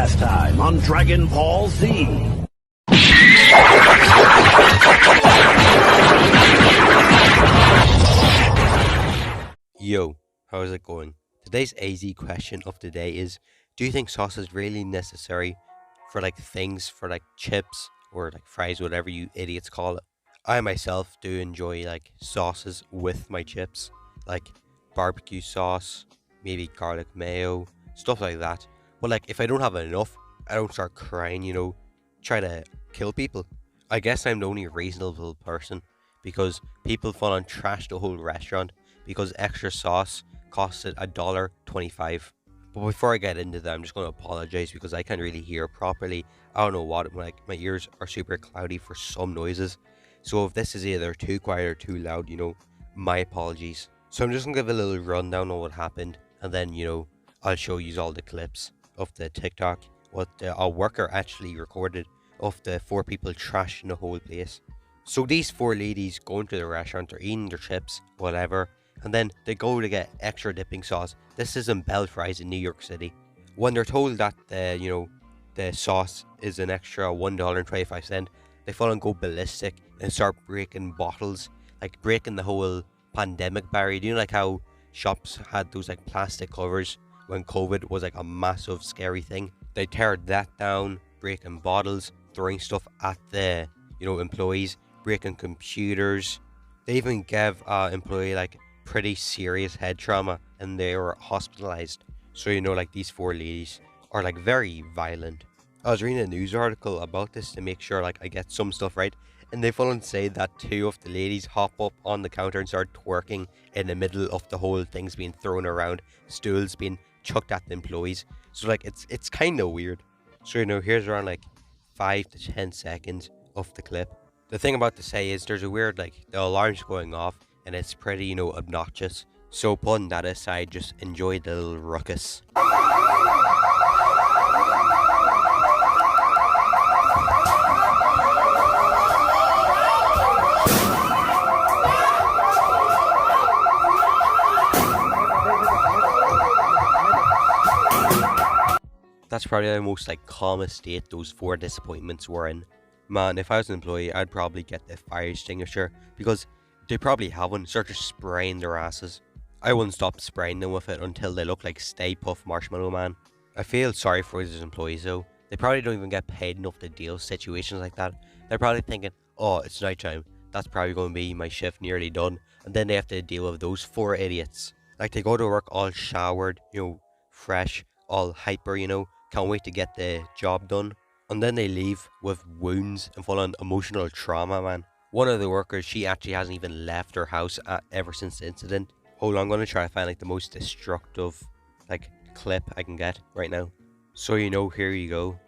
last time on Dragon Ball Z. Yo, how's it going? Today's AZ question of the day is, do you think sauce is really necessary for things, for chips or fries, whatever you idiots call it? I myself do enjoy sauces with my chips, like barbecue sauce, maybe garlic mayo, stuff like that. But if I don't have enough, I don't start crying, try to kill people. I guess I'm the only reasonable person because people full on trash the whole restaurant because extra sauce costed $1.25. But before I get into that, I'm just going to apologize because I can't really hear properly. I don't know what, my ears are super cloudy for some noises. So if this is either too quiet or too loud, my apologies. So I'm just going to give a little rundown on what happened, and then, I'll show you all the clips of the TikTok, what our worker actually recorded of the 4 people trashing the whole place. So these 4 ladies go into the restaurant, they're eating their chips, whatever, and then they go to get extra dipping sauce. This is in Bell Fries in New York City. When they're told that the sauce is an extra $1.25, they fall and go ballistic and start breaking bottles, breaking the whole pandemic barrier. How shops had those plastic covers when COVID was a massive scary thing? They teared that down, breaking bottles, throwing stuff at the employees, breaking computers. They even gave employee pretty serious head trauma and they were hospitalized. So these 4 ladies are very violent. I was reading a news article about this to make sure I get some stuff right, and they full on say that 2 of the ladies hop up on the counter and start twerking in the middle of the whole things being thrown around, stools being chucked at the employees. So it's kind of weird. So here's around 5 to 10 seconds of the clip. The thing about to say is there's a weird the alarm's going off and it's pretty obnoxious. So putting that aside, just enjoy the little ruckus. That's probably the most calmest state those 4 disappointments were in. Man, if I was an employee, I'd probably get the fire extinguisher because they probably have one, start just spraying their asses. I wouldn't stop spraying them with it until they look like Stay Puft Marshmallow Man. I feel sorry for these employees though. They probably don't even get paid enough to deal with situations like that. They're probably thinking, oh, it's nighttime. That's probably going to be my shift nearly done. And then they have to deal with those 4 idiots. They go to work all showered, fresh, all hyper, can't wait to get the job done. And then they leave with wounds and full on emotional trauma, man. One of the workers, she actually hasn't even left her house ever since the incident. Hold on, I'm going to try to find the most destructive clip I can get right now. So here you go.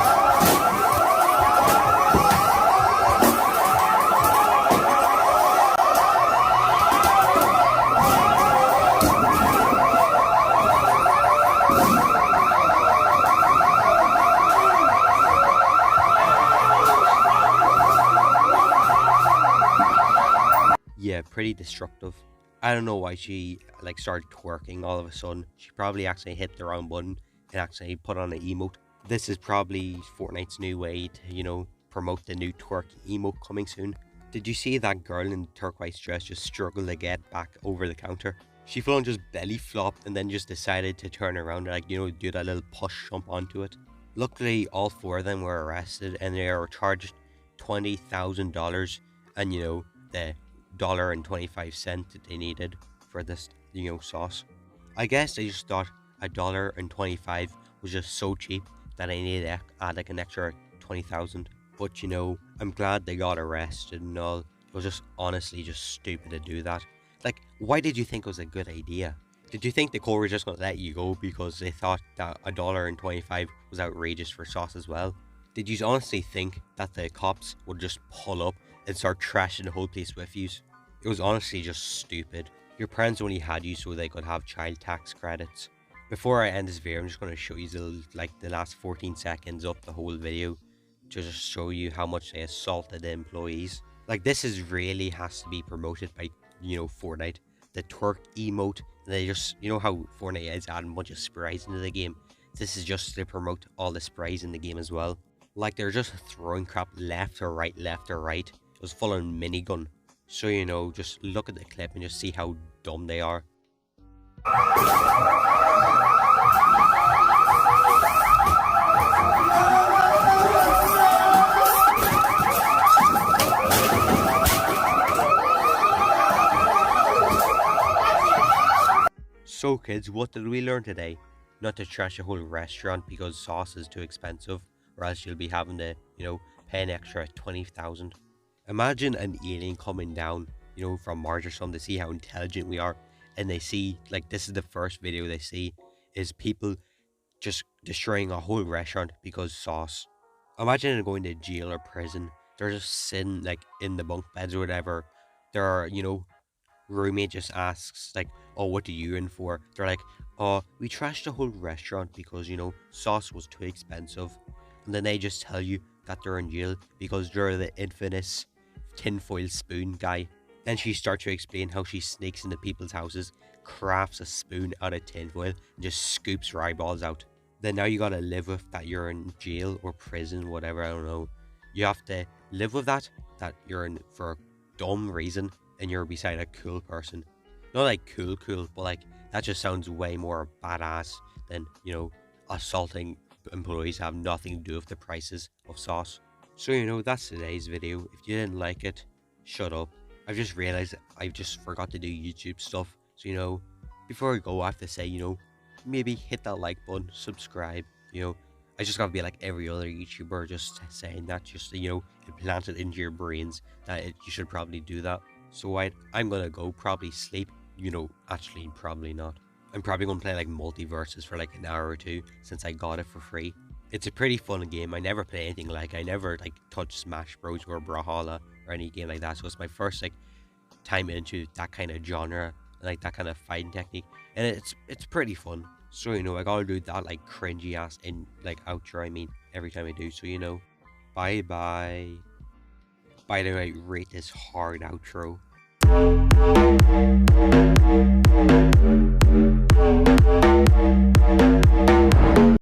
Yeah, pretty destructive. I don't know why she started twerking all of a sudden. She probably accidentally hit the wrong button and accidentally put on an emote. This is probably Fortnite's new way to, promote the new twerk emote coming soon. Did you see that girl in the turquoise dress just struggle to get back over the counter? She full on just belly flopped and then just decided to turn around and do that little push jump onto it. Luckily, all 4 of them were arrested and they were charged $20,000 and the $1.25 that they needed for this sauce. I guess they just thought $1.25 was just so cheap that I needed to add an extra 20,000. But I'm glad they got arrested and all. It was just honestly just stupid to do that. Why did you think it was a good idea? Did you think the court was just gonna let you go because they thought that $1.25 was outrageous for sauce as well? Did you honestly think that the cops would just pull up and start trashing the whole place with you? It was honestly just stupid. Your parents only had you so they could have child tax credits. Before I end this video, I'm just going to show you the last 14 seconds of the whole video to just show you how much they assaulted the employees. This is really has to be promoted by Fortnite. The twerk emote, they just how Fortnite is adding a bunch of sprites into the game. this is just to promote all the sprays in the game as well. Like they're just throwing crap left or right, left or right. It was full on minigun. So just look at the clip and just see how dumb they are. So kids, what did we learn today? Not to trash a whole restaurant because sauce is too expensive, or else you'll be having to, pay an extra 20,000. Imagine an alien coming down, from Mars or something to see how intelligent we are, and they see, like, this is the first video they see, is people just destroying a whole restaurant because sauce. Imagine them going to jail or prison. They're just sitting, like, in the bunk beds or whatever. Their, roommate just asks, like, oh, what are you in for? They're like, oh, we trashed the whole restaurant because, sauce was too expensive. And then they just tell you that they're in jail because they're the infamous tinfoil spoon guy. Then she starts to explain how she sneaks into people's houses, crafts a spoon out of tinfoil, and just scoops her eyeballs out. Then now you gotta live with that you're in jail or prison, whatever, I don't know. You have to live with that you're in for a dumb reason and you're beside a cool person. Not like cool, but like that just sounds way more badass than, assaulting employees have nothing to do with the prices of sauce. So, that's today's video. If you didn't like it, shut up. I've just realized I just forgot to do YouTube stuff. So, before I go, I have to say, maybe hit that like button, subscribe. I just gotta be like every other YouTuber, just saying that, just implant it into your brains that you should probably do that. So I'm gonna go probably sleep. Actually probably not. I'm probably gonna play like multiverses for like an hour or two since I got it for free. It's a pretty fun game. I never play anything like, I never like touch Smash Bros or Brawlhalla or any game like that. So it's my first like time into that kind of genre and like that kind of fighting technique, and it's pretty fun. So I gotta do that like cringy ass in like outro. I mean every time I do. So bye bye. By the way, rate this hard outro.